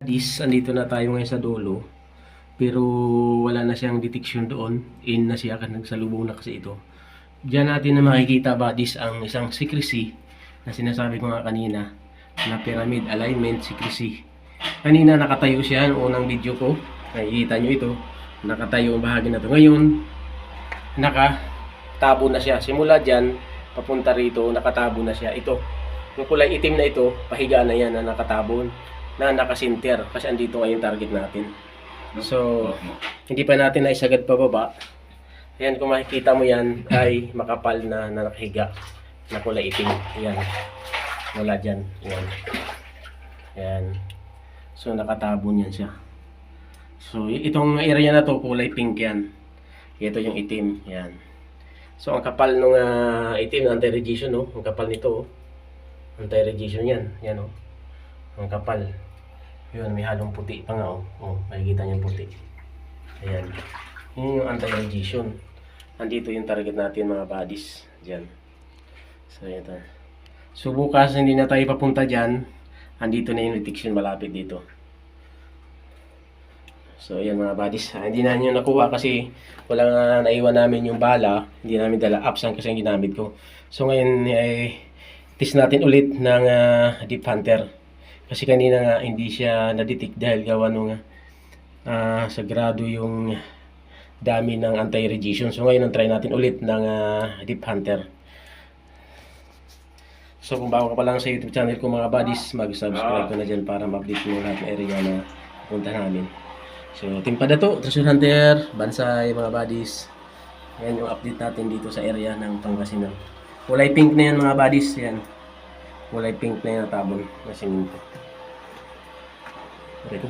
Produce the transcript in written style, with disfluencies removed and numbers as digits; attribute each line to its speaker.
Speaker 1: Andito na tayo ngayon sa dulo. Pero wala na siyang detection doon. In na siya kasi nagsalubong na kasi ito. Diyan natin na makikita buddies ang isang secrecy na sinasabi ko nga kanina na pyramid alignment secrecy. Kanina nakatayo siya noong unang video ko. Nakikita nyo ito. Nakatayo ang bahagi na ito. Ngayon, nakatabo na siya. Simula dyan, papunta rito, nakatabo na siya. Ito, yung kulay itim na ito, pahiga na yan na nakatabon, na nakasinter. Kasi andito nga yung target natin. So, hindi pa natin naisagad pababa. Ayan, kung makikita mo yan, ay makapal na nakahiga na kulay itim. Ayan. Wala dyan. Ayan. Ayan. So, nakatabon yan siya. So, itong area na to kulay pink yan. Ito yung itim. Ayan. So, ang kapal nung itim na anti-radiation, no? Ang kapal nito, anti-radiation yan. Yan, oh. Ang kapal. Yun, may halong puti pa nga, oh. Oh, makikita niyo puti. Ayan. Yun yung anti-radiation. Andito yung target natin, mga buddies. Diyan. So, ito. So, bukas hindi na tayo papunta dyan. Andito na yung detection malapit dito. So, ayan mga buddies. Hindi na nyo nakuha kasi walang naiwan namin yung bala. Hindi namin dala. Absent kasi yung ginamit ko. So, ngayon ay test natin ulit ng Deep Hunter. Kasi kanina nga hindi siya na-detect dahil gawa nung sagrado yung dami ng anti-radiation. So, ngayon try natin ulit ng Deep Hunter. So, kung bago ka pa lang sa YouTube channel ko mga buddies, mag-subscribe ko na dyan para ma-update mo lahat ng area na punta namin. So, Team Padato, Treasure Hunter, Bansay, mga buddies. Yan yung update natin dito sa area ng Pangasinan. Kulay pink na yan mga buddies. Yan. Kulay pink na yan na tabon na siminto. Ito.